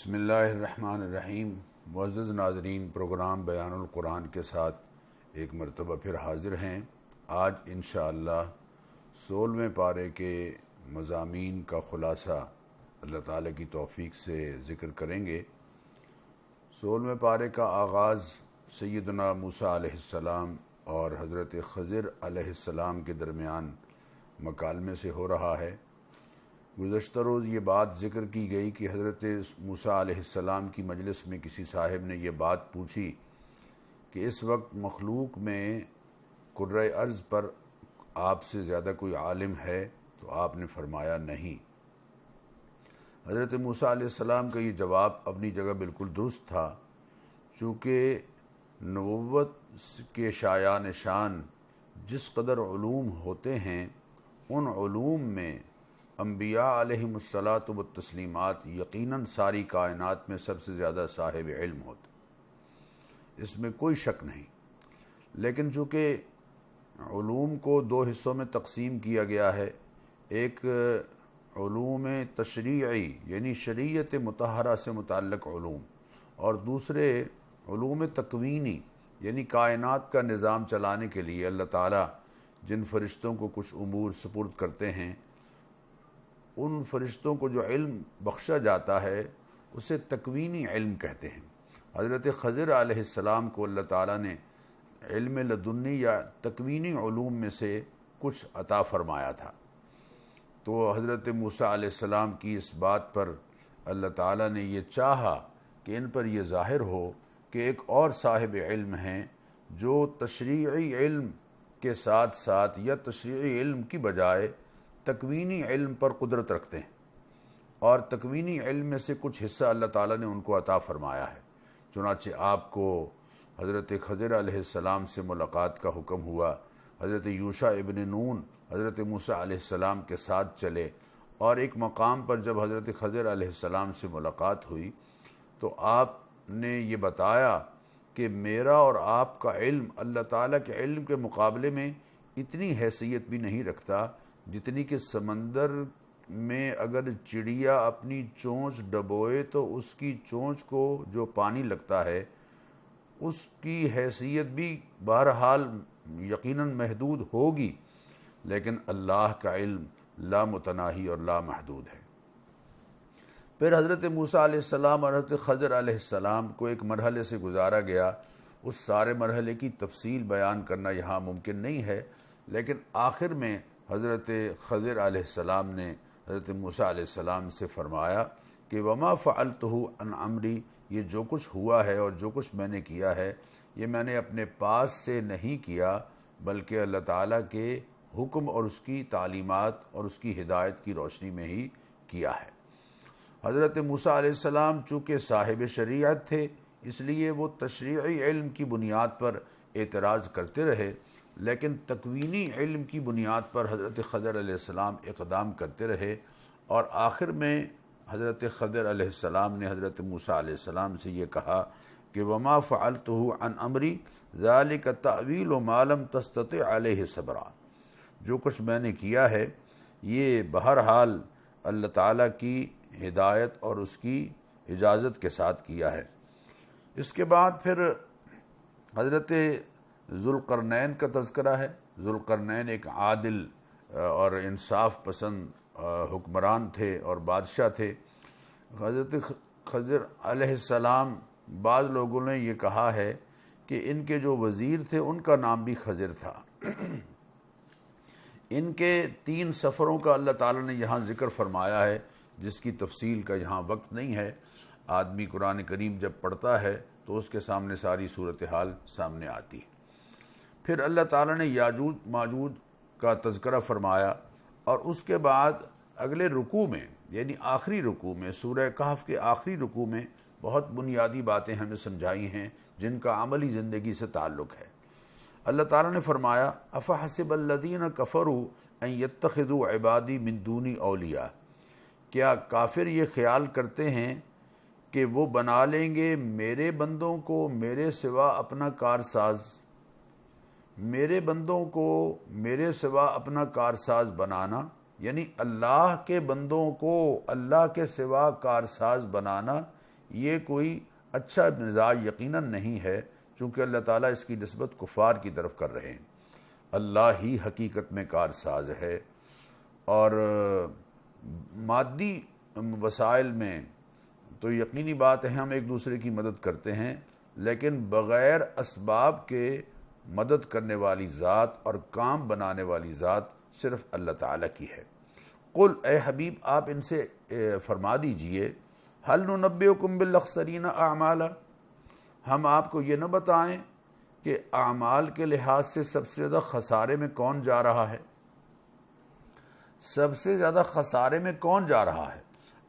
بسم اللہ الرحمن الرحیم۔ معزز ناظرین، پروگرام بیان القرآن کے ساتھ ایک مرتبہ پھر حاضر ہیں۔ آج انشاءاللہ 16ویں پارے کے مضامین کا خلاصہ اللہ تعالیٰ کی توفیق سے ذکر کریں گے۔ 16ویں پارے کا آغاز سیدنا موسیٰ علیہ السلام اور حضرت خضر علیہ السلام کے درمیان مکالمے سے ہو رہا ہے۔ گزشتہ روز یہ بات ذکر کی گئی کہ حضرت موسیٰ علیہ السلام کی مجلس میں کسی صاحب نے یہ بات پوچھی کہ اس وقت مخلوق میں کرۂ ارض پر آپ سے زیادہ کوئی عالم ہے؟ تو آپ نے فرمایا نہیں۔ حضرت موسیٰ علیہ السلام کا یہ جواب اپنی جگہ بالکل درست تھا، چونکہ نبوت کے شایان شان جس قدر علوم ہوتے ہیں، ان علوم میں انبیاء علیہم الصلاۃ والتسلیمات یقیناً ساری کائنات میں سب سے زیادہ صاحب علم ہوتے، اس میں کوئی شک نہیں۔ لیکن چونکہ علوم کو دو حصوں میں تقسیم کیا گیا ہے، ایک علوم تشریعی یعنی شریعت مطہرہ سے متعلق علوم، اور دوسرے علوم تکوینی یعنی کائنات کا نظام چلانے کے لیے اللہ تعالیٰ جن فرشتوں کو کچھ امور سپرد کرتے ہیں، ان فرشتوں کو جو علم بخشا جاتا ہے اسے تکوینی علم کہتے ہیں۔ حضرت خضر علیہ السلام کو اللہ تعالیٰ نے علم لدنی یا تکوینی علوم میں سے کچھ عطا فرمایا تھا، تو حضرت موسیٰ علیہ السلام کی اس بات پر اللہ تعالیٰ نے یہ چاہا کہ ان پر یہ ظاہر ہو کہ ایک اور صاحب علم ہیں جو تشریعی علم کے ساتھ ساتھ یا تشریعی علم کی بجائے تکوینی علم پر قدرت رکھتے ہیں، اور تکوینی علم میں سے کچھ حصہ اللہ تعالیٰ نے ان کو عطا فرمایا ہے۔ چنانچہ آپ کو حضرت خضر علیہ السلام سے ملاقات کا حکم ہوا، حضرت یوشع ابن نون حضرت موسیٰ علیہ السلام کے ساتھ چلے، اور ایک مقام پر جب حضرت خضر علیہ السلام سے ملاقات ہوئی تو آپ نے یہ بتایا کہ میرا اور آپ کا علم اللہ تعالیٰ کے علم کے مقابلے میں اتنی حیثیت بھی نہیں رکھتا جتنی کہ سمندر میں اگر چڑیا اپنی چونچ ڈبوئے تو اس کی چونچ کو جو پانی لگتا ہے اس کی حیثیت بھی بہرحال یقیناً محدود ہوگی، لیکن اللہ کا علم لا متناہی اور لا محدود ہے۔ پھر حضرت موسیٰ علیہ السلام اور حضرت خضر علیہ السلام کو ایک مرحلے سے گزارا گیا، اس سارے مرحلے کی تفصیل بیان کرنا یہاں ممکن نہیں ہے، لیکن آخر میں حضرت خضر علیہ السلام نے حضرت موسیٰ علیہ السلام سے فرمایا کہ وما فعلتہ عن امری، یہ جو کچھ ہوا ہے اور جو کچھ میں نے کیا ہے یہ میں نے اپنے پاس سے نہیں کیا، بلکہ اللہ تعالیٰ کے حکم اور اس کی تعلیمات اور اس کی ہدایت کی روشنی میں ہی کیا ہے۔ حضرت موسیٰ علیہ السلام چونکہ صاحب شریعت تھے، اس لیے وہ تشریعی علم کی بنیاد پر اعتراض کرتے رہے، لیکن تکوینی علم کی بنیاد پر حضرت خضر علیہ السلام اقدام کرتے رہے، اور آخر میں حضرت خضر علیہ السلام نے حضرت موسیٰ علیہ السلام سے یہ کہا کہ وما فعلتہ عن امری ذلک تأویل ما لم تستطع علیہ صبرا، جو کچھ میں نے کیا ہے یہ بہرحال اللہ تعالیٰ کی ہدایت اور اس کی اجازت کے ساتھ کیا ہے۔ اس کے بعد پھر حضرت ذوالقرنین کا تذکرہ ہے۔ ذوالقرنین ایک عادل اور انصاف پسند حکمران تھے اور بادشاہ تھے۔ حضرت خضر علیہ السلام، بعض لوگوں نے یہ کہا ہے کہ ان کے جو وزیر تھے ان کا نام بھی خضر تھا۔ ان کے 3 سفروں کا اللہ تعالیٰ نے یہاں ذکر فرمایا ہے، جس کی تفصیل کا یہاں وقت نہیں ہے۔ آدمی قرآن کریم جب پڑھتا ہے تو اس کے سامنے ساری صورتحال سامنے آتی ہے۔ پھر اللہ تعالیٰ نے یاجوج ماجوج کا تذکرہ فرمایا، اور اس کے بعد اگلے رکوع میں یعنی آخری رکوع میں، سورہ کہف کے آخری رکوع میں بہت بنیادی باتیں ہمیں سمجھائی ہیں جن کا عملی زندگی سے تعلق ہے۔ اللہ تعالیٰ نے فرمایا افحسب الذین کفروا ان یتخذوا عبادی من دونی اولیاء، کیا کافر یہ خیال کرتے ہیں کہ وہ بنا لیں گے میرے بندوں کو میرے سوا اپنا کارساز؟ میرے بندوں کو میرے سوا اپنا کارساز بنانا یعنی اللہ کے بندوں کو اللہ کے سوا کارساز بنانا، یہ کوئی اچھا مزاج یقیناً نہیں ہے، چونکہ اللہ تعالیٰ اس کی نسبت کفار کی طرف کر رہے ہیں۔ اللہ ہی حقیقت میں کارساز ہے، اور مادی وسائل میں تو یقینی بات ہے ہم ایک دوسرے کی مدد کرتے ہیں، لیکن بغیر اسباب کے مدد کرنے والی ذات اور کام بنانے والی ذات صرف اللہ تعالیٰ کی ہے۔ قل، اے حبیب آپ ان سے فرما دیجئے، هل ننبئکم بالاخسرین اعمالا، ہم آپ کو یہ نہ بتائیں کہ اعمال کے لحاظ سے سب سے زیادہ خسارے میں کون جا رہا ہے؟ سب سے زیادہ خسارے میں کون جا رہا ہے؟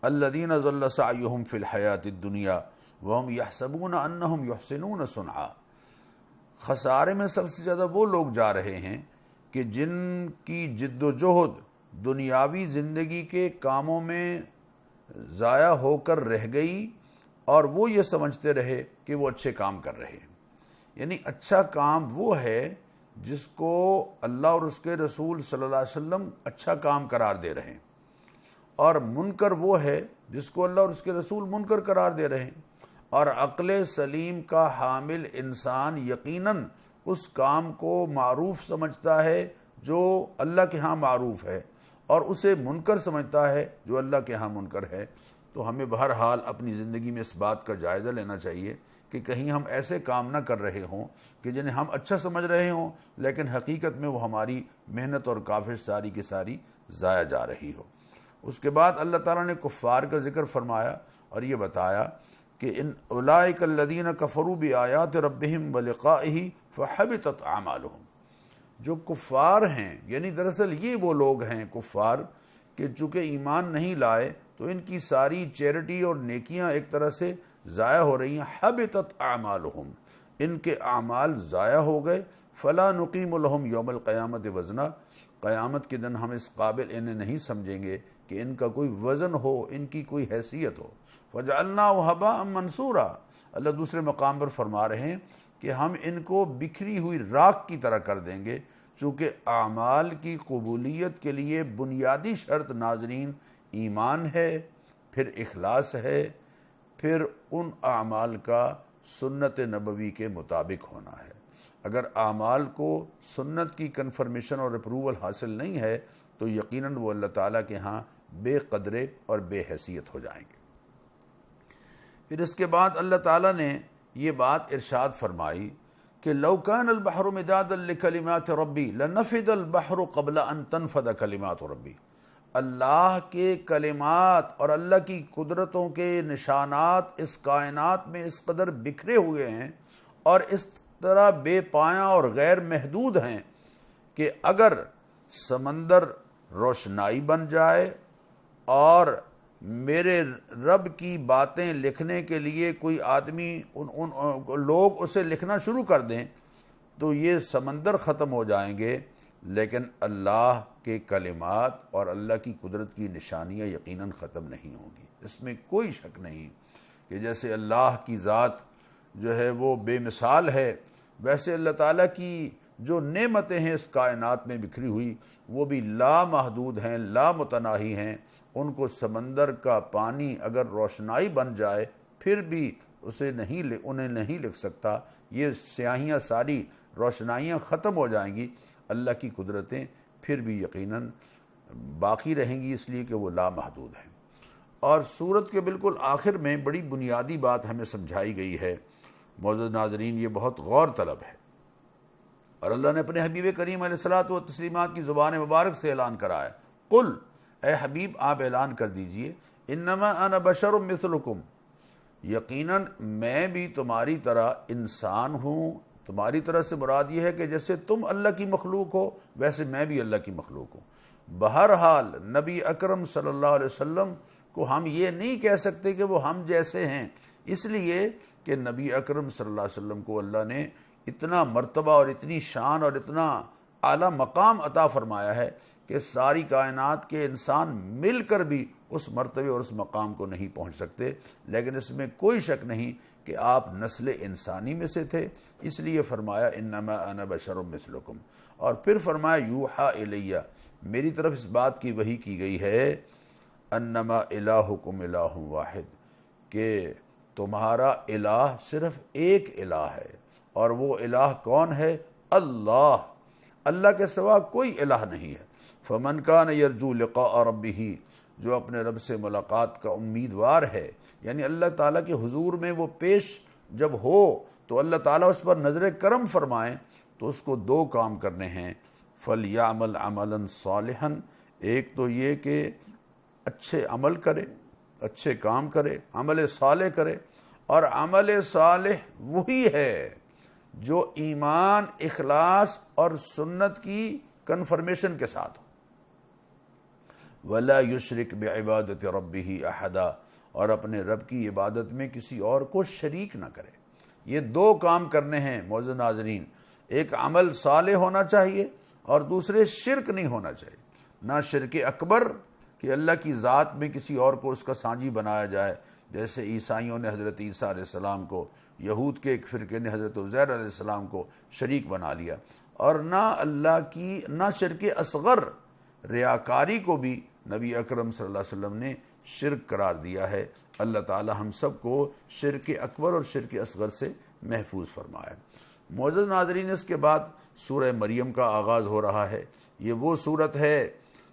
الذین ضل سعیہم فی الحیاۃ الدنیا وہم یحسبون انہم یحسنون صنعا، خسارے میں سب سے زیادہ وہ لوگ جا رہے ہیں کہ جن کی جد و جہد دنیاوی زندگی کے کاموں میں ضائع ہو کر رہ گئی، اور وہ یہ سمجھتے رہے کہ وہ اچھے کام کر رہے ہیں۔ یعنی اچھا کام وہ ہے جس کو اللہ اور اس کے رسول صلی اللہ علیہ وسلم اچھا کام قرار دے رہے ہیں، اور منکر وہ ہے جس کو اللہ اور اس کے رسول منکر قرار دے رہے ہیں۔ اور عقل سلیم کا حامل انسان یقیناً اس کام کو معروف سمجھتا ہے جو اللہ کے ہاں معروف ہے، اور اسے منکر سمجھتا ہے جو اللہ کے ہاں منکر ہے۔ تو ہمیں بہرحال اپنی زندگی میں اس بات کا جائزہ لینا چاہیے کہ کہیں ہم ایسے کام نہ کر رہے ہوں کہ جنہیں ہم اچھا سمجھ رہے ہوں، لیکن حقیقت میں وہ ہماری محنت اور کاوش ساری کی ساری ضائع جا رہی ہو۔ اس کے بعد اللہ تعالیٰ نے کفار کا ذکر فرمایا اور یہ بتایا کہ ان اولئک الذین کفروا بآیات ربہم ولقائہ فحبطت اعمالہم، جو کفار ہیں، یعنی دراصل یہ وہ لوگ ہیں کفار کہ چونکہ ایمان نہیں لائے تو ان کی ساری چیریٹی اور نیکیاں ایک طرح سے ضائع ہو رہی ہیں۔ حبطت اعمالہم، ان کے اعمال ضائع ہو گئے۔ فلا نقیم لہم یوم القیامت وزنا، قیامت کے دن ہم اس قابل انہیں نہیں سمجھیں گے کہ ان کا کوئی وزن ہو، ان کی کوئی حیثیت ہو۔ فجعلناہ ھباء منثورا، اللہ دوسرے مقام پر فرما رہے ہیں کہ ہم ان کو بکھری ہوئی راکھ کی طرح کر دیں گے، چونکہ اعمال کی قبولیت کے لیے بنیادی شرط ناظرین ایمان ہے، پھر اخلاص ہے، پھر ان اعمال کا سنت نبوی کے مطابق ہونا ہے۔ اگر اعمال کو سنت کی کنفرمیشن اور اپروول حاصل نہیں ہے تو یقیناً وہ اللہ تعالیٰ کے ہاں بے قدرے اور بے حیثیت ہو جائیں گے۔ پھر اس کے بعد اللہ تعالیٰ نے یہ بات ارشاد فرمائی کہ لو کان البحر مدادا لکلمات ربی لنفد البحر قبل ان تنفد کلمات ربی، اللہ کے کلمات اور اللہ کی قدرتوں کے نشانات اس کائنات میں اس قدر بکھرے ہوئے ہیں اور اس طرح بے پایاں اور غیر محدود ہیں کہ اگر سمندر روشنائی بن جائے اور میرے رب کی باتیں لکھنے کے لیے کوئی آدمی لوگ اسے لکھنا شروع کر دیں تو یہ سمندر ختم ہو جائیں گے، لیکن اللہ کے کلمات اور اللہ کی قدرت کی نشانیاں یقیناً ختم نہیں ہوں گی۔ اس میں کوئی شک نہیں کہ جیسے اللہ کی ذات جو ہے وہ بے مثال ہے، ویسے اللہ تعالیٰ کی جو نعمتیں ہیں اس کائنات میں بکھری ہوئی وہ بھی لامحدود ہیں، لامتناہی ہیں۔ ان کو سمندر کا پانی اگر روشنائی بن جائے پھر بھی انہیں نہیں لکھ سکتا، یہ سیاہیاں ساری روشنائیاں ختم ہو جائیں گی، اللہ کی قدرتیں پھر بھی یقیناً باقی رہیں گی، اس لیے کہ وہ لامحدود ہیں۔ اور سورت کے بالکل آخر میں بڑی بنیادی بات ہمیں سمجھائی گئی ہے، معزز ناظرین، یہ بہت غور طلب ہے، اور اللہ نے اپنے حبیب کریم علیہ الصلوۃ والتسلیمات کی زبان مبارک سے اعلان کرایا، قل، اے حبیب آپ اعلان کر دیجئے، انما انا بشر مثلکم، یقیناً میں بھی تمہاری طرح انسان ہوں۔ تمہاری طرح سے مراد یہ ہے کہ جیسے تم اللہ کی مخلوق ہو ویسے میں بھی اللہ کی مخلوق ہوں۔ بہرحال نبی اکرم صلی اللہ علیہ وسلم کو ہم یہ نہیں کہہ سکتے کہ وہ ہم جیسے ہیں، اس لیے کہ نبی اکرم صلی اللہ علیہ وسلم کو اللہ نے اتنا مرتبہ اور اتنی شان اور اتنا اعلیٰ مقام عطا فرمایا ہے کہ ساری کائنات کے انسان مل کر بھی اس مرتبے اور اس مقام کو نہیں پہنچ سکتے، لیکن اس میں کوئی شک نہیں کہ آپ نسل انسانی میں سے تھے، اس لیے فرمایا انما انا بشر مثلکم، اور پھر فرمایا یوحا الیہ، میری طرف اس بات کی وحی کی گئی ہے، انما الہکم الہ واحد، کہ تمہارا الہ صرف ایک الہ ہے، اور وہ الہ کون ہے؟ اللہ، اللہ کے سوا کوئی الہ نہیں ہے۔ فمن کان یرجو لقاء ربہ، جو اپنے رب سے ملاقات کا امیدوار ہے، یعنی اللہ تعالیٰ کے حضور میں وہ پیش جب ہو تو اللہ تعالیٰ اس پر نظر کرم فرمائیں، تو اس کو دو کام کرنے ہیں، فَلْيَعْمَلْ عَمَلًا صَالِحًا، ایک تو یہ کہ اچھے عمل کرے، اچھے کام کرے، عمل صالح کرے، اور عمل صالح وہی ہے جو ایمان، اخلاص اور سنت کی کنفرمیشن کے ساتھ ہو۔ وَلَا يُشْرِكْ بِعِبَادَةِ رَبِّهِ أَحَدًا، اور اپنے رب کی عبادت میں کسی اور کو شریک نہ کرے۔ یہ دو کام کرنے ہیں معزز ناظرین، ایک عمل صالح ہونا چاہیے اور دوسرے شرک نہیں ہونا چاہیے، نہ شرک اکبر کہ اللہ کی ذات میں کسی اور کو اس کا سانجی بنایا جائے، جیسے عیسائیوں نے حضرت عیسیٰ علیہ السلام کو، یہود کے ایک فرقے نے حضرت عزیر علیہ السلام کو شریک بنا لیا، اور نہ اللہ کی، نہ شرک اصغر، ریاکاری کو بھی نبی اکرم صلی اللہ علیہ وسلم نے شرک قرار دیا ہے۔ اللہ تعالی ہم سب کو شرک اکبر اور شرک اصغر سے محفوظ فرمائے۔ معزز ناظرین، اس کے بعد سورہ مریم کا آغاز ہو رہا ہے۔ یہ وہ صورت ہے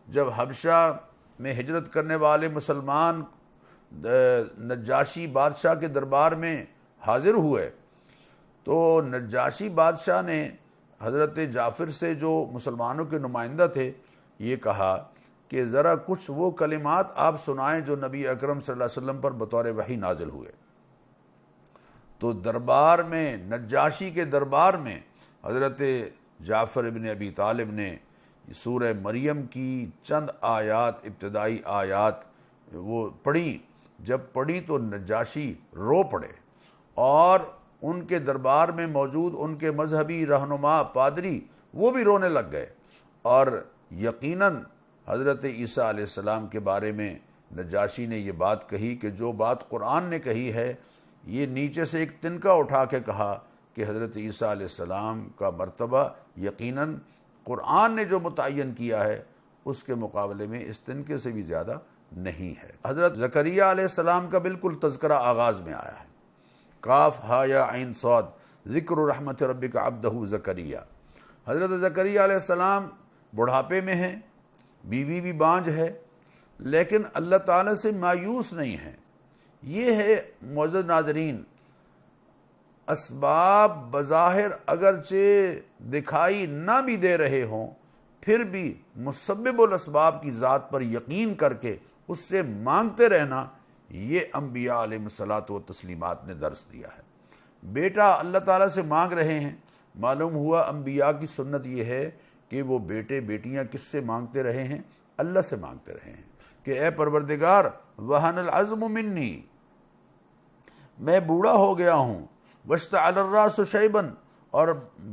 جب حبشہ میں ہجرت کرنے والے مسلمان نجاشی بادشاہ کے دربار میں حاضر ہوئے، تو نجاشی بادشاہ نے حضرت جعفر سے، جو مسلمانوں کے نمائندہ تھے، یہ کہا کہ ذرا کچھ وہ کلمات آپ سنائیں جو نبی اکرم صلی اللہ علیہ وسلم پر بطور وحی نازل ہوئے۔ تو دربار میں، نجاشی کے دربار میں، حضرت جعفر ابن ابی طالب نے سورہ مریم کی چند آیات، ابتدائی آیات وہ پڑھی۔ جب پڑھی تو نجاشی رو پڑے، اور ان کے دربار میں موجود ان کے مذہبی رہنما پادری وہ بھی رونے لگ گئے، اور یقیناً حضرت عیسیٰ علیہ السلام کے بارے میں نجاشی نے یہ بات کہی کہ جو بات قرآن نے کہی ہے، یہ نیچے سے ایک تنکا اٹھا کے کہا کہ حضرت عیسیٰ علیہ السلام کا مرتبہ یقیناً قرآن نے جو متعین کیا ہے اس کے مقابلے میں اس تنکے سے بھی زیادہ نہیں ہے۔ حضرت زکریا علیہ السلام کا بالکل تذکرہ آغاز میں آیا ہے، کاف ہا یا عین صاد، ذکر رحمت ربک عبدہ زکریا۔ حضرت زکریا علیہ السلام بڑھاپے میں ہیں، بیوی بھی بانجھ ہے، لیکن اللہ تعالیٰ سے مایوس نہیں ہیں۔ یہ ہے معزز ناظرین، اسباب بظاہر اگرچہ دکھائی نہ بھی دے رہے ہوں، پھر بھی مسبب الاسباب کی ذات پر یقین کر کے اس سے مانگتے رہنا، یہ انبیاء علیہ الصلاۃ والتسلیمات نے درس دیا ہے۔ بیٹا اللہ تعالیٰ سے مانگ رہے ہیں، معلوم ہوا انبیاء کی سنت یہ ہے کہ وہ بیٹے بیٹیاں کس سے مانگتے رہے ہیں؟ اللہ سے مانگتے رہے ہیں کہ اے پروردگار، وہن العظم منی، میں بوڑھا ہو گیا ہوں، واشتعل الراس شیبا، اور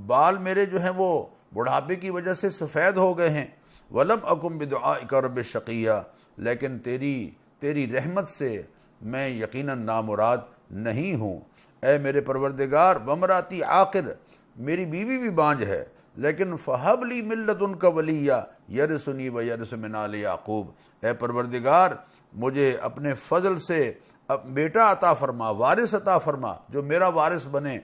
بال میرے جو ہیں وہ بڑھاپے کی وجہ سے سفید ہو گئے ہیں، ولم اکن بدعائک رب شقیہ، لیکن تیری رحمت سے میں یقیناً نامراد نہیں ہوں۔ اے میرے پروردگار، وامراتی عاقر، میری بیوی بھی بانجھ ہے، لیکن فہب لی من لدنک ولیہ یرثنی ویرث من آل یعقوب، اے پروردگار مجھے اپنے فضل سے بیٹا عطا فرما، وارث عطا فرما جو میرا وارث بنے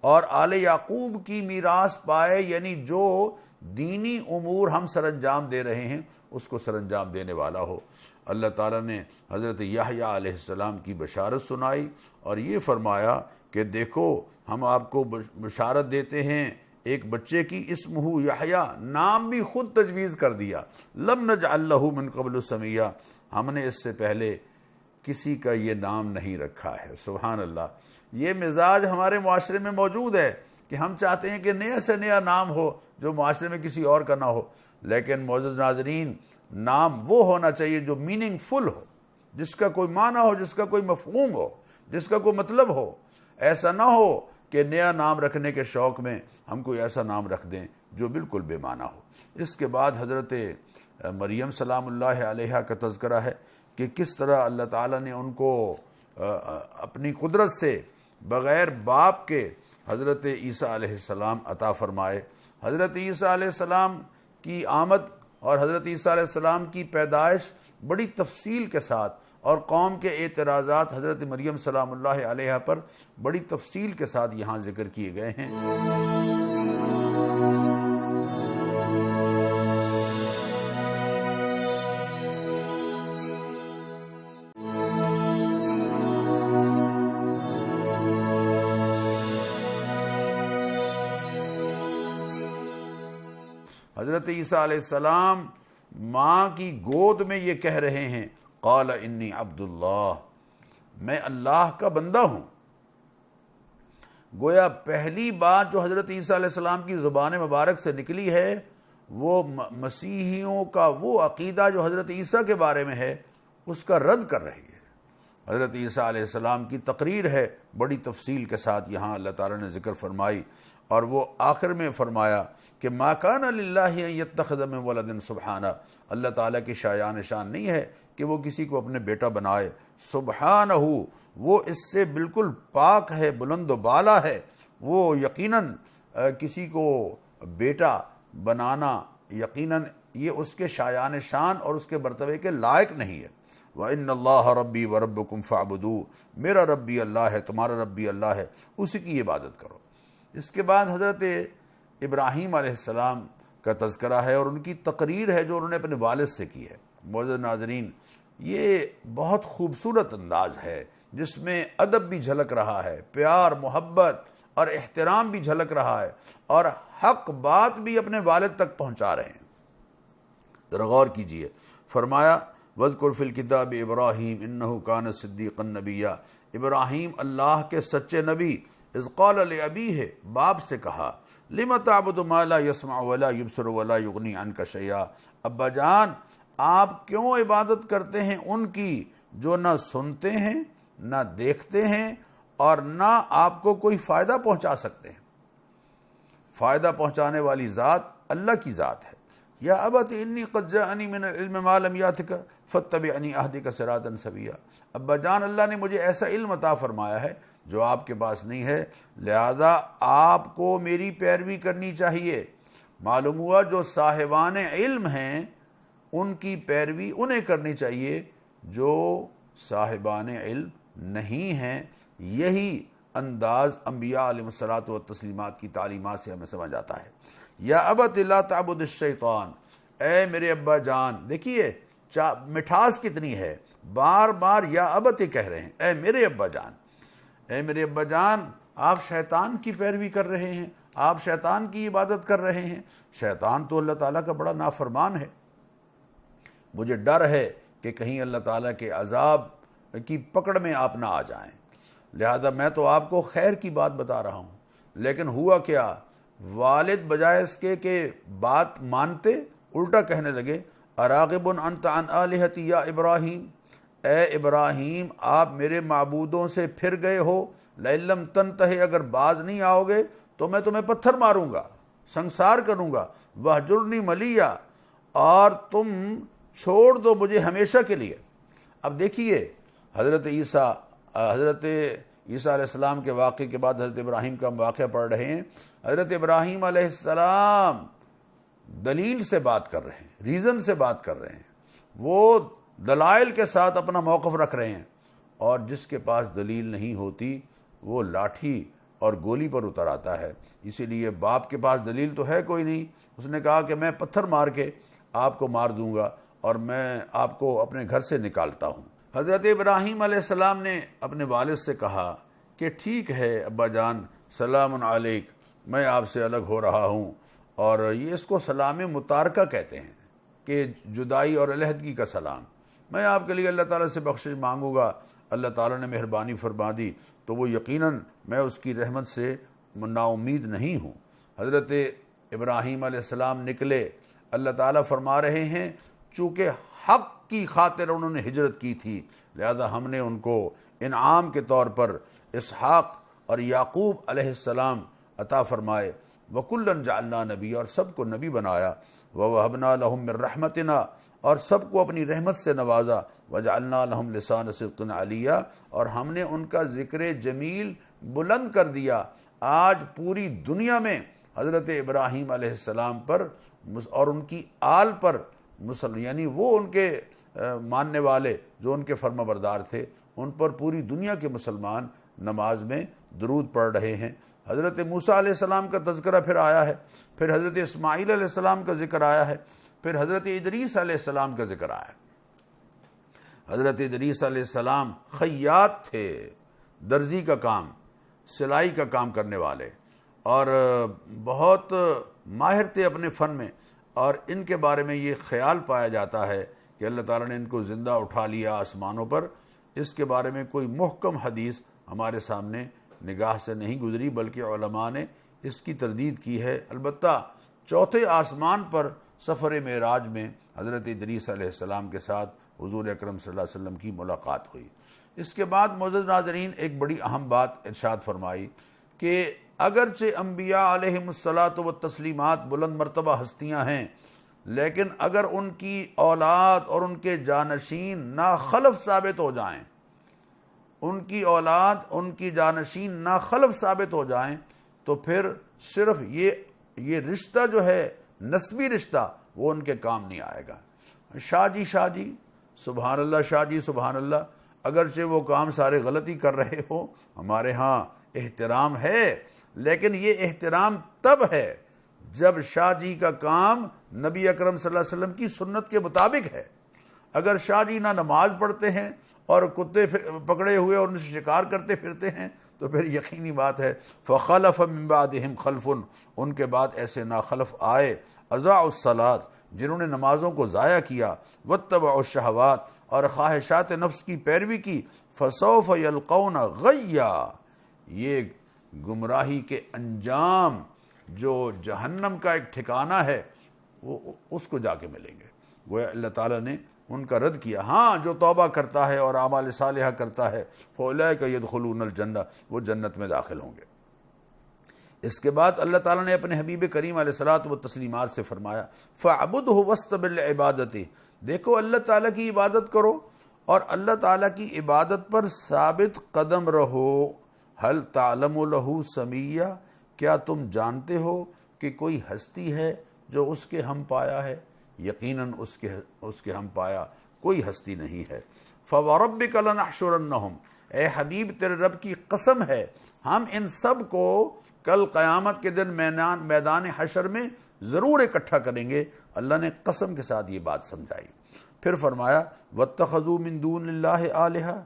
اور آل یعقوب کی میراث پائے، یعنی جو دینی امور ہم سر انجام دے رہے ہیں اس کو سر انجام دینے والا ہو۔ اللہ تعالیٰ نے حضرت یحییٰ علیہ السلام کی بشارت سنائی اور یہ فرمایا کہ دیکھو ہم آپ کو بشارت دیتے ہیں ایک بچے کی، اسمہ یحییٰ، نام بھی خود تجویز کر دیا، لم نجعل لہ من قبل سمیہ، ہم نے اس سے پہلے کسی کا یہ نام نہیں رکھا ہے۔ سبحان اللہ، یہ مزاج ہمارے معاشرے میں موجود ہے کہ ہم چاہتے ہیں کہ نیا سے نیا نام ہو جو معاشرے میں کسی اور کا نہ ہو، لیکن معزز ناظرین، نام وہ ہونا چاہیے جو میننگ فل ہو، جس کا کوئی معنی ہو، جس کا کوئی مفہوم ہو، جس کا کوئی مطلب ہو۔ ایسا نہ ہو کہ نیا نام رکھنے کے شوق میں ہم کوئی ایسا نام رکھ دیں جو بالکل بے معنی ہو۔ اس کے بعد حضرت مریم سلام اللہ علیہا کا تذکرہ ہے کہ کس طرح اللہ تعالیٰ نے ان کو اپنی قدرت سے بغیر باپ کے حضرت عیسیٰ علیہ السلام عطا فرمائے۔ حضرت عیسیٰ علیہ السلام کی آمد اور حضرت عیسیٰ علیہ السلام کی پیدائش بڑی تفصیل کے ساتھ اور قوم کے اعتراضات حضرت مریم سلام اللہ علیہا پر بڑی تفصیل کے ساتھ یہاں ذکر کیے گئے ہیں۔ حضرت عیسیٰ علیہ السلام ماں کی گود میں یہ کہہ رہے ہیں، قال انی عبد اللہ، میں اللہ کا بندہ ہوں۔ گویا پہلی بات جو حضرت عیسیٰ علیہ السلام کی زبان مبارک سے نکلی ہے وہ مسیحیوں کا وہ عقیدہ جو حضرت عیسیٰ کے بارے میں ہے اس کا رد کر رہی ہے۔ حضرت عیسیٰ علیہ السلام کی تقریر ہے، بڑی تفصیل کے ساتھ یہاں اللہ تعالیٰ نے ذکر فرمائی، اور وہ آخر میں فرمایا کہ ما کان للہ ان یتخذ من ولد سبحانہ، اللہ تعالیٰ کی شایان شان نہیں ہے کہ وہ کسی کو اپنے بیٹا بنائے، سبحانہ، وہ اس سے بالکل پاک ہے، بلند و بالا ہے، وہ یقیناً کسی کو بیٹا بنانا یقیناً یہ اس کے شایان شان اور اس کے مرتبے کے لائق نہیں ہے۔ وَإِنَّ اللَّهَ رَبِّي وَرَبُّكُمْ فَاعْبُدُوهُ، میرا رب بھی اللہ ہے، تمہارا رب بھی اللہ ہے، اسی کی عبادت کرو۔ اس کے بعد حضرت ابراہیم علیہ السلام کا تذکرہ ہے اور ان کی تقریر ہے جو انہوں نے اپنے والد سے کی ہے۔ معزز ناظرین، یہ بہت خوبصورت انداز ہے جس میں ادب بھی جھلک رہا ہے، پیار، محبت اور احترام بھی جھلک رہا ہے، اور حق بات بھی اپنے والد تک پہنچا رہے ہیں۔ ذرا غور کیجئے، فرمایا وَاذْكُرْ فِي الْكِتَابِ إِبْرَاهِيمَ إِنَّهُ كَانَ صِدِّيقًا نَبِيًّا، ابراہیم اللہ کے سچے نبی، اذ قال لأبیہ، باپ سے کہا، لِمَ تَعْبُدُ مَا لَا يَسْمَعُ وَلَا يُبْصِرُ وَلَا يُغْنِي عَنْكَ شَيْئًا، ابا جان آپ کیوں عبادت کرتے ہیں ان کی جو نہ سنتے ہیں، نہ دیکھتے ہیں، اور نہ آپ کو کوئی فائدہ پہنچا سکتے ہیں۔ فائدہ پہنچانے والی ذات اللہ کی ذات ہے۔ یا ابت انی قد جاءنی من العلم ما لم یاتک فاتبعنی اہدک صراطا سویا، ابا جان اللہ نے مجھے ایسا علم عطا فرمایا ہے جو آپ کے پاس نہیں ہے، لہذا آپ کو میری پیروی کرنی چاہیے۔ معلوم ہوا جو صاحبان علم ہیں ان کی پیروی انہیں کرنی چاہیے جو صاحبان علم نہیں ہیں۔ یہی انداز انبیاء علیہ الصلوۃ والتسلیمات کی تعلیمات سے ہمیں سمجھ آتا ہے۔ یا ابت لا تعبد الشیطان، اے میرے ابا جان، دیکھیے مٹھاس کتنی ہے، بار بار یا ابت کہہ رہے ہیں، اے میرے ابا جان، اے میرے ابا جان، آپ شیطان کی پیروی کر رہے ہیں، آپ شیطان کی عبادت کر رہے ہیں۔ شیطان تو اللہ تعالیٰ کا بڑا نافرمان ہے، مجھے ڈر ہے کہ کہیں اللہ تعالیٰ کے عذاب کی پکڑ میں آپ نہ آ جائیں، لہذا میں تو آپ کو خیر کی بات بتا رہا ہوں۔ لیکن ہوا کیا، والد بجائے اس کے کہ بات مانتے الٹا کہنے لگے، اراغب انت عن آلہتی یا ابراہیم، اے ابراہیم آپ میرے معبودوں سے پھر گئے ہو، لئن لم تنتہی، اگر باز نہیں آؤ گے تو میں تمہیں پتھر ماروں گا، سنسار کروں گا، وہجرنی ملیہ، اور تم چھوڑ دو مجھے ہمیشہ کے لیے۔ اب دیکھیے حضرت عیسیٰ علیہ السلام کے واقعے کے بعد حضرت ابراہیم کا واقعہ پڑھ رہے ہیں۔ حضرت ابراہیم علیہ السلام دلیل سے بات کر رہے ہیں، ریزن سے بات کر رہے ہیں، وہ دلائل کے ساتھ اپنا موقف رکھ رہے ہیں، اور جس کے پاس دلیل نہیں ہوتی وہ لاٹھی اور گولی پر اتر آتا ہے۔ اسی لیے باپ کے پاس دلیل تو ہے کوئی نہیں، اس نے کہا کہ میں پتھر مار کے آپ کو مار دوں گا اور میں آپ کو اپنے گھر سے نکالتا ہوں۔ حضرت ابراہیم علیہ السلام نے اپنے والد سے کہا کہ ٹھیک ہے ابا جان، سلام علیک، میں آپ سے الگ ہو رہا ہوں، اور یہ اس کو سلام متارکہ کہتے ہیں کہ جدائی اور علیحدگی کا سلام۔ میں آپ کے لیے اللہ تعالیٰ سے بخشش مانگوں گا، اللہ تعالیٰ نے مہربانی فرما دی تو وہ یقیناً میں اس کی رحمت سے نا امید نہیں ہوں۔ حضرت ابراہیم علیہ السلام نکلے، اللہ تعالیٰ فرما رہے ہیں چونکہ حق کی خاطر انہوں نے ہجرت کی تھی، لہذا ہم نے ان کو انعام کے طور پر اسحاق اور یعقوب علیہ السلام عطا فرمائے، وَكُلًّا جَعَلْنَا نَبِيًّا، اور سب کو نبی بنایا، وَوَهَبْنَا لَهُم مِّن رَحْمَتِنَا، اور سب کو اپنی رحمت سے نوازا، وَجَعَلْنَا لَهُمْ لِسَانَ صِدْقٍ عَلِيًّا، اور ہم نے ان کا ذکر جمیل بلند کر دیا۔ آج پوری دنیا میں حضرت ابراہیم علیہ السلام پر اور ان کی آل پر یعنی وہ ان کے ماننے والے جو ان کے فرما بردار تھے، ان پر پوری دنیا کے مسلمان نماز میں درود پڑھ رہے ہیں۔ حضرت موسیٰ علیہ السلام کا تذکرہ پھر آیا ہے، پھر حضرت اسماعیل علیہ السلام کا ذکر آیا ہے، پھر حضرت ادریس علیہ السلام کا ذکر آیا ہے۔ حضرت ادریس علیہ السلام خیاط تھے، درزی کا کام، سلائی کا کام کرنے والے، اور بہت ماہر تھے اپنے فن میں، اور ان کے بارے میں یہ خیال پایا جاتا ہے کہ اللہ تعالیٰ نے ان کو زندہ اٹھا لیا آسمانوں پر۔ اس کے بارے میں کوئی محکم حدیث ہمارے سامنے نگاہ سے نہیں گزری، بلکہ علماء نے اس کی تردید کی ہے۔ البتہ چوتھے آسمان پر سفر معراج میں حضرت ادریس علیہ السلام کے ساتھ حضور اکرم صلی اللہ علیہ وسلم کی ملاقات ہوئی۔ اس کے بعد معزز ناظرین ایک بڑی اہم بات ارشاد فرمائی کہ اگرچہ انبیاء علیہم الصلاۃ والتسلیمات بلند مرتبہ ہستیاں ہیں، لیکن اگر ان کی اولاد اور ان کے جانشین ناخلف ثابت ہو جائیں، ان کی اولاد ان کی جانشین ناخلف ثابت ہو جائیں، تو پھر صرف یہ رشتہ جو ہے نسبی رشتہ وہ ان کے کام نہیں آئے گا۔ شاہ جی سبحان اللہ، شاہ جی سبحان اللہ، اگرچہ وہ کام سارے غلطی کر رہے ہو، ہمارے ہاں احترام ہے، لیکن یہ احترام تب ہے جب شاہ جی کا کام نبی اکرم صلی اللہ علیہ وسلم کی سنت کے مطابق ہے۔ اگر شاہ جی نہ نماز پڑھتے ہیں اور کتے پکڑے ہوئے اور ان سے شکار کرتے پھرتے ہیں، تو پھر یقینی بات ہے فخلف من بعدہم خلف، ان کے بعد ایسے ناخلف آئے، اضاعوا الصلاۃ، جنہوں نے نمازوں کو ضائع کیا، واتبعوا الشہوات، اور خواہشات نفس کی پیروی کی، فسوف یلقون غیا، یہ گمراہی کے انجام جو جہنم کا ایک ٹھکانہ ہے وہ اس کو جا کے ملیں گے۔ گویا اللہ تعالیٰ نے ان کا رد کیا۔ ہاں جو توبہ کرتا ہے اور اعمال صالحہ کرتا ہے فاولئک یدخلون الجنہ، وہ جنت میں داخل ہوں گے۔ اس کے بعد اللہ تعالیٰ نے اپنے حبیب کریم علیہ الصلاۃ والتسلیمات سے فرمایا فاعبدہ واستبر لعبادتہ، دیکھو اللہ تعالیٰ کی عبادت کرو اور اللہ تعالیٰ کی عبادت پر ثابت قدم رہو۔ هل تعلم له سمیہ، کیا تم جانتے ہو کہ کوئی ہستی ہے جو اس کے ہم پایا ہے؟ یقیناً اس کے ہم پایا کوئی ہستی نہیں ہے۔ فوربک لنحشرنہم، اے حبیب تیرے رب کی قسم ہے ہم ان سب کو کل قیامت کے دن میدان حشر میں ضرور اکٹھا کریں گے۔ اللہ نے قسم کے ساتھ یہ بات سمجھائی۔ پھر فرمایا واتخذوا من دون اللہ آلہہ،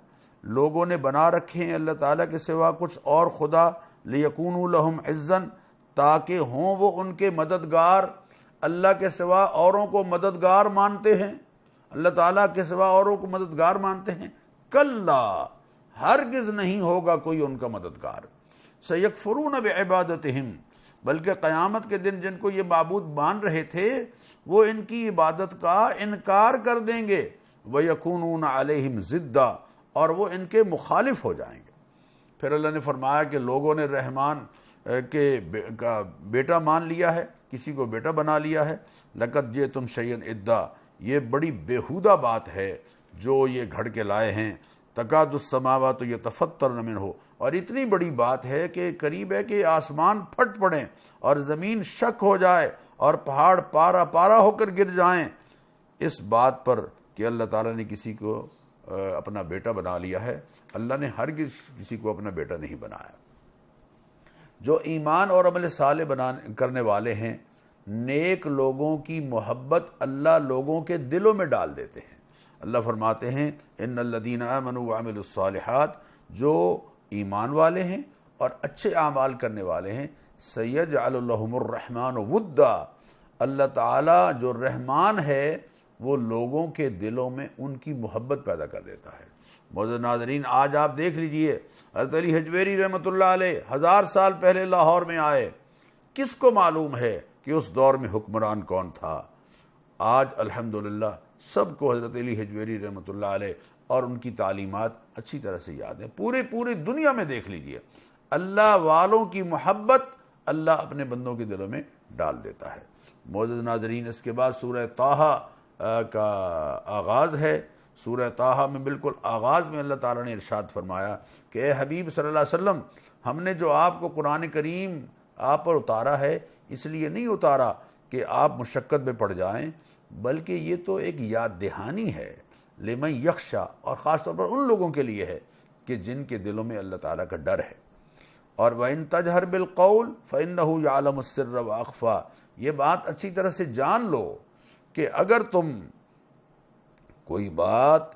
لوگوں نے بنا رکھے ہیں اللہ تعالیٰ کے سوا کچھ اور خدا، لیکونوا لہم عزا، تاکہ ہوں وہ ان کے مددگار۔ اللہ کے سوا اوروں کو مددگار مانتے ہیں، اللہ تعالیٰ کے سوا اوروں کو مددگار مانتے ہیں، کلا، ہرگز نہیں ہوگا کوئی ان کا مددگار۔ سیکفرون بعبادتہم، بلکہ قیامت کے دن جن کو یہ معبود مان رہے تھے وہ ان کی عبادت کا انکار کر دیں گے، ویکونون علیہم ضدا، اور وہ ان کے مخالف ہو جائیں گے۔ پھر اللہ نے فرمایا کہ لوگوں نے رحمان کے بیٹا مان لیا ہے، کسی کو بیٹا بنا لیا ہے، لقد جئتم شیئا ادا، یہ بڑی بیہودہ بات ہے جو یہ گھڑ کے لائے ہیں، تکاد السماوات یتفطرن منہ، اور اتنی بڑی بات ہے کہ قریب ہے کہ آسمان پھٹ پڑیں اور زمین شک ہو جائے اور پہاڑ پارا پارا ہو کر گر جائیں، اس بات پر کہ اللہ تعالیٰ نے کسی کو اپنا بیٹا بنا لیا ہے۔ اللہ نے ہرگز کسی کو اپنا بیٹا نہیں بنایا۔ جو ایمان اور عمل صالح کرنے والے ہیں، نیک لوگوں کی محبت اللہ لوگوں کے دلوں میں ڈال دیتے ہیں۔ اللہ فرماتے ہیں ان الذین آمنوا وعملوا الصالحات، جو ایمان والے ہیں اور اچھے اعمال کرنے والے ہیں، سیجعل لہم الرحمن ودا، اللہ تعالیٰ جو رحمان ہے وہ لوگوں کے دلوں میں ان کی محبت پیدا کر دیتا ہے۔ معزز ناظرین، آج آپ دیکھ لیجئے حضرت علی حجویری رحمۃ اللہ علیہ 1000 سال پہلے لاہور میں آئے، کس کو معلوم ہے کہ اس دور میں حکمران کون تھا؟ آج الحمدللہ سب کو حضرت علی حجویری رحمۃ اللہ علیہ اور ان کی تعلیمات اچھی طرح سے یاد ہیں۔ پوری دنیا میں دیکھ لیجئے، اللہ والوں کی محبت اللہ اپنے بندوں کے دلوں میں ڈال دیتا ہے۔ معزز ناظرین، اس کے بعد سورہ طٰہٰ کا آغاز ہے۔ سورہ طٰہٰ میں بالکل آغاز میں اللہ تعالیٰ نے ارشاد فرمایا کہ اے حبیب صلی اللہ علیہ وسلم، ہم نے جو آپ کو قرآن کریم آپ پر اتارا ہے اس لیے نہیں اتارا کہ آپ مشقت میں پڑ جائیں، بلکہ یہ تو ایک یاد دہانی ہے، لمن یخشا، اور خاص طور پر ان لوگوں کے لیے ہے کہ جن کے دلوں میں اللہ تعالیٰ کا ڈر ہے۔ اور وَإِن تَجْهَرْ بِالْقَوْلِ فَإِنَّهُ يَعْلَمُ السِّرَّ وَأَخْفَى، یہ بات اچھی طرح سے جان لو کہ اگر تم کوئی بات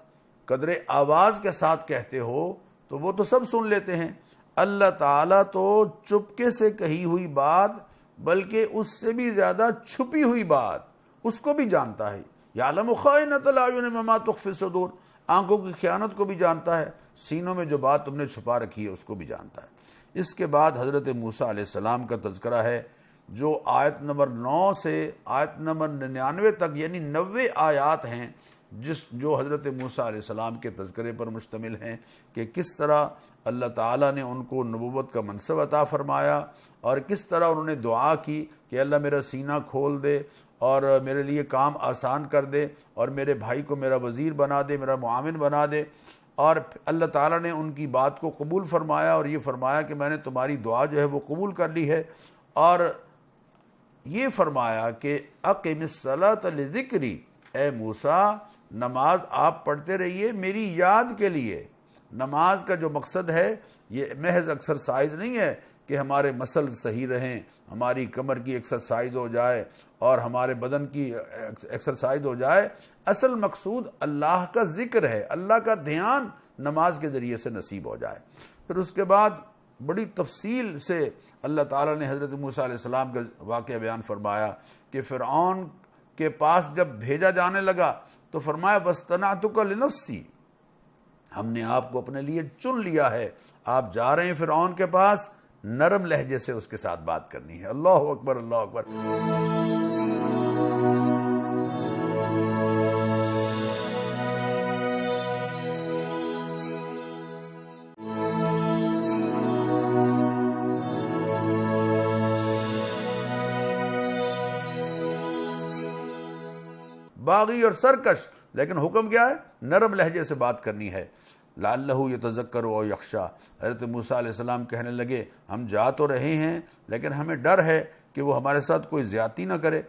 قدر آواز کے ساتھ کہتے ہو تو وہ تو سب سن لیتے ہیں، اللہ تعالیٰ تو چپکے سے کہی ہوئی بات بلکہ اس سے بھی زیادہ چھپی ہوئی بات اس کو بھی جانتا ہے۔ یعلم خائنۃ الاعین وما تخفی الصدور، آنکھوں کی خیانت کو بھی جانتا ہے، سینوں میں جو بات تم نے چھپا رکھی ہے اس کو بھی جانتا ہے۔ اس کے بعد حضرت موسیٰ علیہ السلام کا تذکرہ ہے جو آیت نمبر 9 سے آیت نمبر 99 تک، یعنی 90 آیات ہیں جو حضرت موسیٰ علیہ السلام کے تذکرے پر مشتمل ہیں کہ کس طرح اللہ تعالیٰ نے ان کو نبوت کا منصب عطا فرمایا اور کس طرح انہوں نے دعا کی کہ اللہ میرا سینہ کھول دے اور میرے لیے کام آسان کر دے اور میرے بھائی کو میرا وزیر بنا دے، میرا معاون بنا دے، اور اللہ تعالیٰ نے ان کی بات کو قبول فرمایا اور یہ فرمایا کہ میں نے تمہاری دعا جو ہے وہ قبول کر لی ہے، اور یہ فرمایا کہ اقم الصلاۃ لذکری، اے موسیٰ نماز آپ پڑھتے رہیے میری یاد کے لیے۔ نماز کا جو مقصد ہے یہ محض ایکسرسائز نہیں ہے کہ ہمارے مسل صحیح رہیں، ہماری کمر کی ایکسرسائز ہو جائے اور ہمارے بدن کی ایکسرسائز ہو جائے، اصل مقصود اللہ کا ذکر ہے، اللہ کا دھیان نماز کے ذریعے سے نصیب ہو جائے۔ پھر اس کے بعد بڑی تفصیل سے اللہ تعالیٰ نے حضرت موسیٰ علیہ السلام کا واقعہ بیان فرمایا کہ فرعون کے پاس جب بھیجا جانے لگا تو فرمایا وَاصْطَنَعْتُكَ لِنَفْسِي، ہم نے آپ کو اپنے لیے چن لیا ہے، آپ جا رہے ہیں فرعون کے پاس، نرم لہجے سے اس کے ساتھ بات کرنی ہے۔ اللہ اکبر، اللہ اکبر۔ باغی اور سرکش، لیکن حکم کیا ہے؟ نرم لہجے سے بات کرنی ہے۔ لعلہ یتذکر او یخشا، حضرت موسیٰ علیہ السلام کہنے لگے ہم جا تو رہے ہیں لیکن ہمیں ڈر ہے کہ وہ ہمارے ساتھ کوئی زیادتی نہ کرے،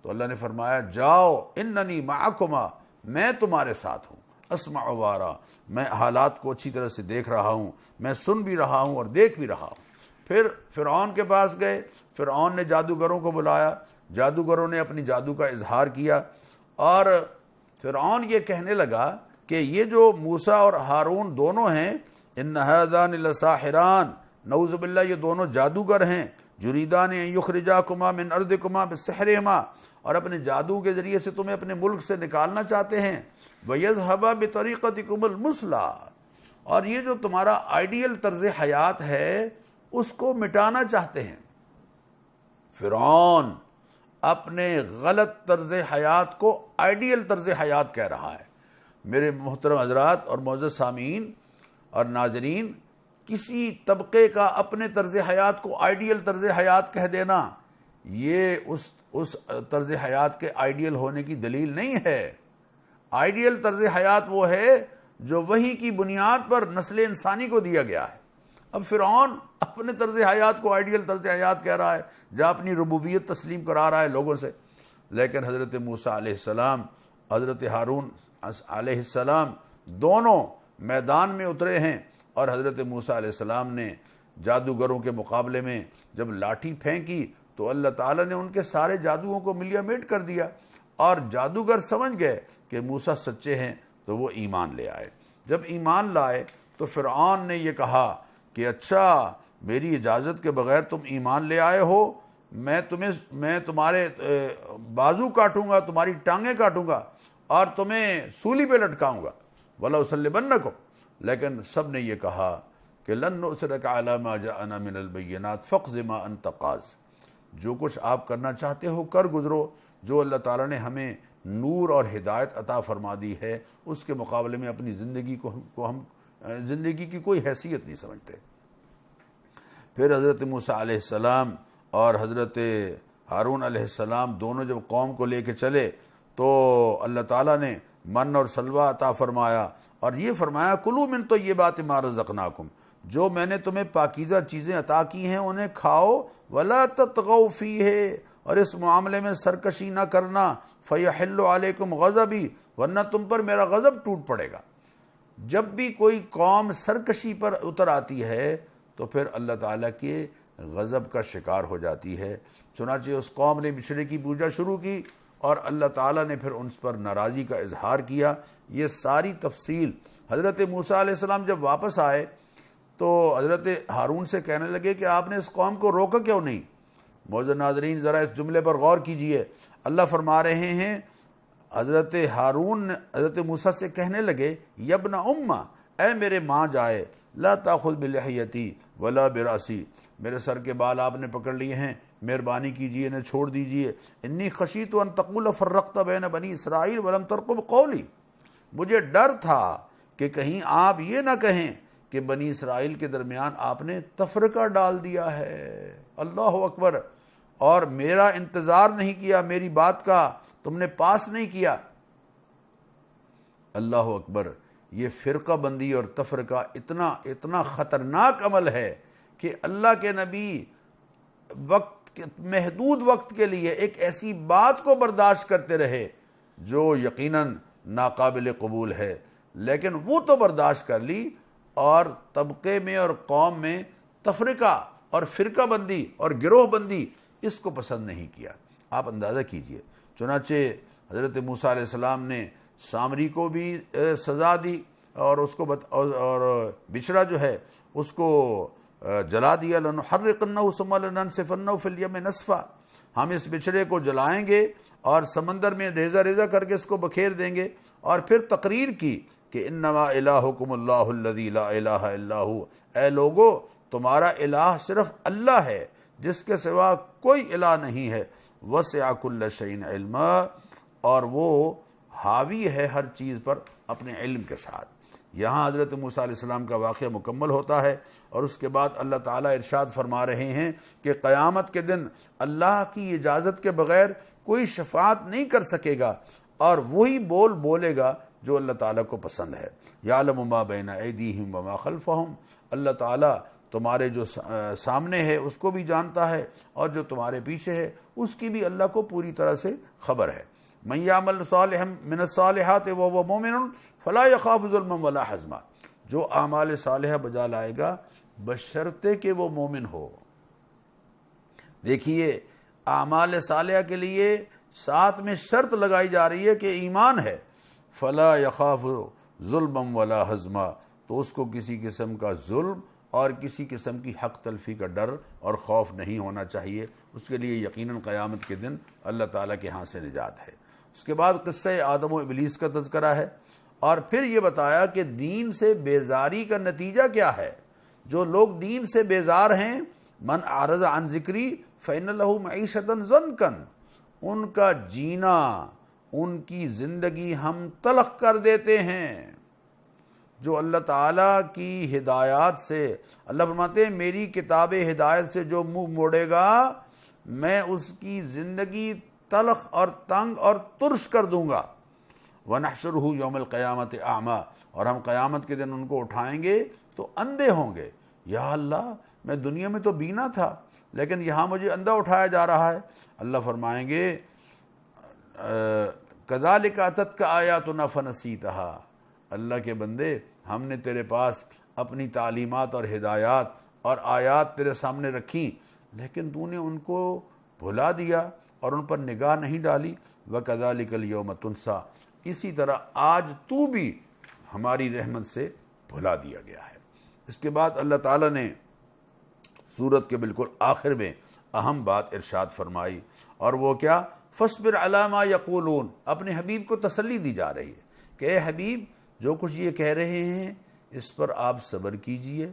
تو اللہ نے فرمایا جاؤ اننی معکما، میں تمہارے ساتھ ہوں، اسمع وارا، میں حالات کو اچھی طرح سے دیکھ رہا ہوں، میں سن بھی رہا ہوں اور دیکھ بھی رہا ہوں۔ پھر فرعون کے پاس گئے، فرعون نے جادوگروں کو بلایا، جادوگروں نے اپنی جادو کا اظہار کیا، اور فرعون یہ کہنے لگا کہ یہ جو موسیٰ اور ہارون دونوں ہیں، ان ھذان لساحران، نعوذ باللہ یہ دونوں جادوگر ہیں، یریدان ان یخرجاکما من ارضکما بسحرہما، اور اپنے جادو کے ذریعے سے تمہیں اپنے ملک سے نکالنا چاہتے ہیں، ویذھبا بطریقتکم المثلی، اور یہ جو تمہارا آئیڈیل طرز حیات ہے اس کو مٹانا چاہتے ہیں۔ فرعون اپنے غلط طرز حیات کو آئیڈیل طرز حیات کہہ رہا ہے۔ میرے محترم حضرات اور معزز سامعین اور ناظرین، کسی طبقے کا اپنے طرز حیات کو آئیڈیل طرز حیات کہہ دینا یہ اس طرز حیات کے آئیڈیل ہونے کی دلیل نہیں ہے۔ آئیڈیل طرز حیات وہ ہے جو وحی کی بنیاد پر نسل انسانی کو دیا گیا ہے۔ اب فرعون اپنے طرز حیات کو آئیڈیل طرز حیات کہہ رہا ہے، جہاں اپنی ربوبیت تسلیم کرا رہا ہے لوگوں سے، لیکن حضرت موسیٰ علیہ السلام، حضرت ہارون علیہ السلام دونوں میدان میں اترے ہیں، اور حضرت موسیٰ علیہ السلام نے جادوگروں کے مقابلے میں جب لاٹھی پھینکی تو اللہ تعالیٰ نے ان کے سارے جادوؤں کو ملیا میٹ کر دیا، اور جادوگر سمجھ گئے کہ موسیٰ سچے ہیں تو وہ ایمان لے آئے۔ جب ایمان لائے تو فرعون نے یہ کہا کہ اچھا میری اجازت کے بغیر تم ایمان لے آئے ہو، میں تمہارے بازو کاٹوں گا، تمہاری ٹانگیں کاٹوں گا اور تمہیں سولی پہ لٹکاؤں گا، وَلَأُصَلِّبَنَّكُمْ، لیکن سب نے یہ کہا کہ لَن نُؤْثِرَكَ عَلَىٰ مَا جَاءَنَا مِنَ الْبَيِّنَاتِ فَاقْضِ مَا أَنْتَ قَاضٍ، جو کچھ آپ کرنا چاہتے ہو کر گزرو، جو اللہ تعالیٰ نے ہمیں نور اور ہدایت عطا فرما دی ہے اس کے مقابلے میں اپنی زندگی کو ہم زندگی کی کوئی حیثیت نہیں سمجھتے۔ پھر حضرت موسیٰ علیہ السلام اور حضرت ہارون علیہ السلام دونوں جب قوم کو لے کے چلے تو اللہ تعالیٰ نے من اور سلوہ عطا فرمایا اور یہ فرمایا کلوا من طیبات ما رزقناکم، جو میں نے تمہیں پاکیزہ چیزیں عطا کی ہیں انہیں کھاؤ، ولا تطغوا فیہ، اور اس معاملے میں سرکشی نہ کرنا، فَيَحِلُّ عَلَيْكُمْ غَضَبِي، ورنہ تم پر میرا غضب ٹوٹ پڑے گا۔ جب بھی کوئی قوم سرکشی پر اتر آتی ہے تو پھر اللہ تعالیٰ کے غضب کا شکار ہو جاتی ہے۔ چنانچہ اس قوم نے بچھڑے کی پوجا شروع کی اور اللہ تعالیٰ نے پھر ان پر ناراضی کا اظہار کیا۔ یہ ساری تفصیل حضرت موسیٰ علیہ السلام جب واپس آئے تو حضرت ہارون سے کہنے لگے کہ آپ نے اس قوم کو روکا کیوں نہیں؟ معزز ناظرین ذرا اس جملے پر غور کیجئے۔ اللہ فرما رہے ہیں حضرت ہارون حضرت موسیٰ سے کہنے لگے یبن امّا، اے میرے ماں جائے، لا تاخذ بلحیتی ولا براسی، میرے سر کے بال آپ نے پکڑ لیے ہیں، مہربانی کیجئے انہیں چھوڑ دیجئے۔ انی خشیت ان تقول فرقت بین بنی اسرائیل ولم ترقب قولی، مجھے ڈر تھا کہ کہیں آپ یہ نہ کہیں کہ بنی اسرائیل کے درمیان آپ نے تفرقہ ڈال دیا ہے۔ اللہ اکبر، اور میرا انتظار نہیں کیا، میری بات کا تم نے پاس نہیں کیا۔ اللہ اکبر، یہ فرقہ بندی اور تفرقہ اتنا خطرناک عمل ہے کہ اللہ کے نبی محدود وقت کے لیے ایک ایسی بات کو برداشت کرتے رہے جو یقیناً ناقابل قبول ہے، لیکن وہ تو برداشت کر لی اور طبقے میں اور قوم میں تفرقہ اور فرقہ بندی اور گروہ بندی اس کو پسند نہیں کیا۔ آپ اندازہ کیجئے، چنانچہ حضرت موسیٰ علیہ السلام نے سامری کو بھی سزا دی اور اس کو اور بچھڑا جو ہے اس کو جلا دیا۔ لَنُحَرِّقَنَّهُ ثُمَّ لَنَنسِفَنَّهُ فِي الْيَمِّ نَسْفًا، ہم اس بچھڑے کو جلائیں گے اور سمندر میں ریزہ ریزہ کر کے اس کو بکھیر دیں گے۔ اور پھر تقریر کی کہ انما الہکم اللہ الذی لا الہ الا ہو، اے لوگو تمہارا الہ صرف اللہ ہے جس کے سوا کوئی الہ نہیں ہے۔ وسع کل شیء علما، اور وہ حاوی ہے ہر چیز پر اپنے علم کے ساتھ۔ یہاں حضرت موسیٰ علیہ السلام کا واقعہ مکمل ہوتا ہے اور اس کے بعد اللہ تعالیٰ ارشاد فرما رہے ہیں کہ قیامت کے دن اللہ کی اجازت کے بغیر کوئی شفاعت نہیں کر سکے گا، اور وہی بولے گا جو اللہ تعالیٰ کو پسند ہے۔ یعلم ما بین ایدیہم وما خلفہم، اللہ تعالیٰ تمہارے جو سامنے ہے اس کو بھی جانتا ہے اور جو تمہارے پیچھے ہے اس کی بھی اللہ کو پوری طرح سے خبر ہے۔ من یعمل صالحا من الصالحات وهو مؤمن فلا يخاف ظلما ولا حزما، جو اعمال صالحہ بجا لائے گا بشرطے کہ وہ مومن ہو۔ دیکھیے اعمال صالحہ کے لیے ساتھ میں شرط لگائی جا رہی ہے کہ ایمان ہے، فلا يخاف ظلما ولا حزما، تو اس کو کسی قسم کا ظلم اور کسی قسم کی حق تلفی کا ڈر اور خوف نہیں ہونا چاہیے۔ اس کے لیے یقیناً قیامت کے دن اللہ تعالیٰ کے ہاں سے نجات ہے۔ اس کے بعد قصہ آدم و ابلیس کا تذکرہ ہے، اور پھر یہ بتایا کہ دین سے بیزاری کا نتیجہ کیا ہے۔ جو لوگ دین سے بیزار ہیں، من اعرض عن ذکری فإن له معیشۃ ضنکا، ان کا جینا، ان کی زندگی ہم تلخ کر دیتے ہیں۔ جو اللہ تعالیٰ کی ہدایات سے، اللہ فرماتے ہیں میری کتاب ہدایت سے جو منہ موڑے گا میں اس کی زندگی تلخ اور تنگ اور ترش کر دوں گا۔ وَنَحْشُرُهُ يَوْمَ الْقِيَامَةِ أَعْمَى، اور ہم قیامت کے دن ان کو اٹھائیں گے تو اندھے ہوں گے۔ یا اللہ، میں دنیا میں تو بینا تھا لیکن یہاں مجھے اندھا اٹھایا جا رہا ہے۔ اللہ فرمائیں گے كَذَلِكَ أَتَتْكَ آيَاتُنَا فَنَسِيتَهَا، اللہ کے بندے ہم نے تیرے پاس اپنی تعلیمات اور ہدایات اور آیات تیرے سامنے رکھیں لیکن تو نے ان کو بھلا دیا اور ان پر نگاہ نہیں ڈالی۔ وَكَذَلِكَ الْيَوْمَ تُنْسَى، اسی طرح آج تو بھی ہماری رحمت سے بھلا دیا گیا ہے۔ اس کے بعد اللہ تعالیٰ نے سورت کے بالکل آخر میں اہم بات ارشاد فرمائی، اور وہ کیا؟ فَاصْبِرْ عَلَىٰ مَا يَقُولُونَ، اپنے حبیب کو تسلی دی جا رہی ہے کہ اے حبیب جو کچھ یہ کہہ رہے ہیں اس پر آپ صبر کیجئے۔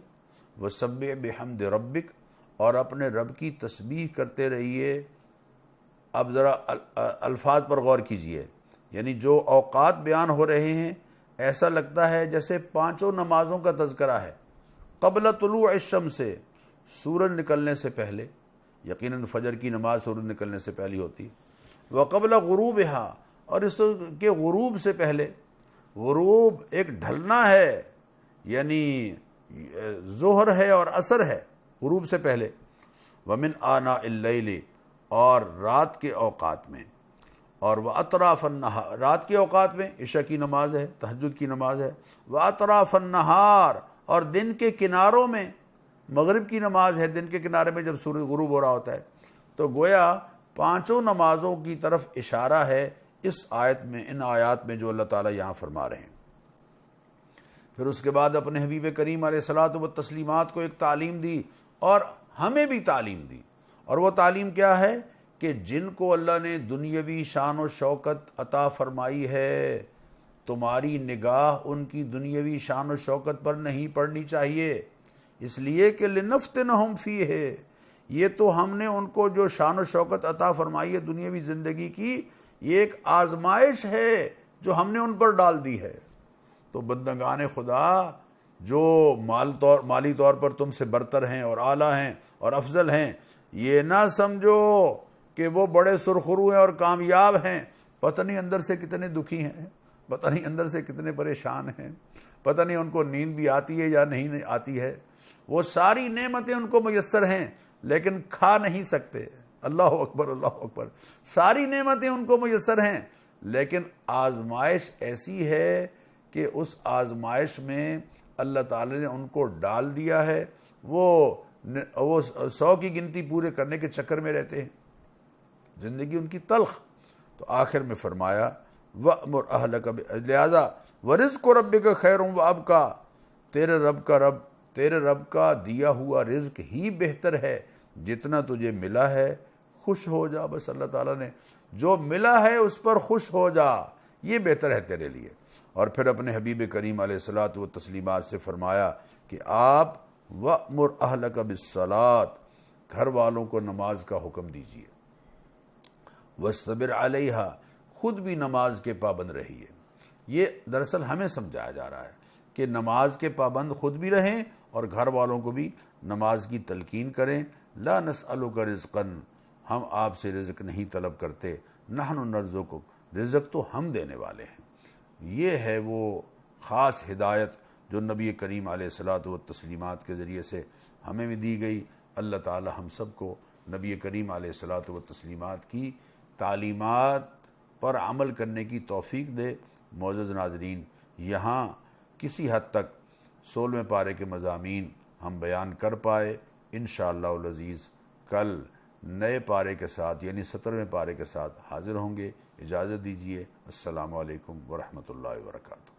وَسَبِّحْ بِحَمْدِ رَبِّكَ، اور اپنے رب کی تسبیح کرتے رہیے۔ اب ذرا الفاظ پر غور کیجئے، یعنی جو اوقات بیان ہو رہے ہیں ایسا لگتا ہے جیسے پانچوں نمازوں کا تذکرہ ہے۔ قبل طلوع الشمس، سورج نکلنے سے پہلے، یقیناً فجر کی نماز سورج نکلنے سے پہلی ہوتی، وقبل غروبها، اور اس کے غروب سے پہلے۔ غروب ایک ڈھلنا ہے، یعنی ظہر ہے اور عصر ہے غروب سے پہلے۔ ومن آناء اللیل، اور رات کے اوقات میں، اور وَأَطْرَافَ النَّهَارِ، رات کے اوقات میں عشاء کی نماز ہے، تہجد کی نماز ہے، وَأَطْرَافَ النَّهَارِ، اور دن کے کناروں میں مغرب کی نماز ہے، دن کے کنارے میں جب سورج غروب ہو رہا ہوتا ہے۔ تو گویا پانچوں نمازوں کی طرف اشارہ ہے اس آیت میں، ان آیات میں جو اللہ تعالیٰ یہاں فرما رہے ہیں۔ پھر اس کے بعد اپنے حبیب کریم علیہ الصلاۃ والتسلیمات کو ایک تعلیم دی، اور ہمیں بھی تعلیم دی، اور وہ تعلیم کیا ہے کہ جن کو اللہ نے دنیاوی شان و شوکت عطا فرمائی ہے، تمہاری نگاہ ان کی دنیاوی شان و شوکت پر نہیں پڑنی چاہیے، اس لیے کہ لنفتنہم فیہ، یہ تو ہم نے ان کو جو شان و شوکت عطا فرمائی ہے دنیاوی زندگی کی، یہ ایک آزمائش ہے جو ہم نے ان پر ڈال دی ہے۔ تو بندگان خدا جو مالی طور پر تم سے برتر ہیں اور اعلیٰ ہیں اور افضل ہیں، یہ نہ سمجھو کہ وہ بڑے سرخرو ہیں اور کامیاب ہیں، پتہ نہیں اندر سے کتنے دکھی ہیں، پتہ نہیں اندر سے کتنے پریشان ہیں، پتہ نہیں ان کو نیند بھی آتی ہے یا نہیں آتی ہے۔ وہ ساری نعمتیں ان کو میسر ہیں لیکن کھا نہیں سکتے۔ اللہ اکبر، اللہ اکبر۔ ساری نعمتیں ان کو میسر ہیں لیکن آزمائش ایسی ہے کہ اس آزمائش میں اللہ تعالی نے ان کو ڈال دیا ہے، وہ 100 کی گنتی پورے کرنے کے چکر میں رہتے ہیں، زندگی ان کی تلخ۔ تو آخر میں فرمایا وَأْمُرْ أَهْلَكَ، لہذا وَرِزْقُ رَبِّكَ خَيْرٌ وَأَبْقَىٰ، تیرے رب کا دیا ہوا رزق ہی بہتر ہے، جتنا تجھے ملا ہے خوش ہو جا، بس اللہ تعالیٰ نے جو ملا ہے اس پر خوش ہو جا، یہ بہتر ہے تیرے لیے۔ اور پھر اپنے حبیب کریم علیہ الصلاۃ والتسلیمات سے فرمایا کہ آپ وَأْمُرْ أَهْلَكَ بِالصَّلَاةِ، گھر والوں کو نماز کا حکم دیجیے، وَاسْتَبِرْ عَلَيْهَا، خود بھی نماز کے پابند رہیے۔ یہ دراصل ہمیں سمجھایا جا رہا ہے کہ نماز کے پابند خود بھی رہیں اور گھر والوں کو بھی نماز کی تلقین کریں۔ لا نسألک رزقا، ہم آپ سے رزق نہیں طلب کرتے، نحن نرزقک، رزق تو ہم دینے والے ہیں۔ یہ ہے وہ خاص ہدایت جو نبی کریم علیہ الصلاۃ والتسلیمات کے ذریعے سے ہمیں بھی دی گئی۔ اللہ تعالی ہم سب کو نبی کریم علیہ الصلاۃ والتسلیمات کی تعلیمات پر عمل کرنے کی توفیق دے۔ معزز ناظرین، یہاں کسی حد تک 16ویں پارے کے مضامین ہم بیان کر پائے۔ انشاءاللہ العزیز کل نئے پارے کے ساتھ یعنی 17ویں پارے کے ساتھ حاضر ہوں گے۔ اجازت دیجیے، السلام علیکم ورحمۃ اللہ وبرکاتہ۔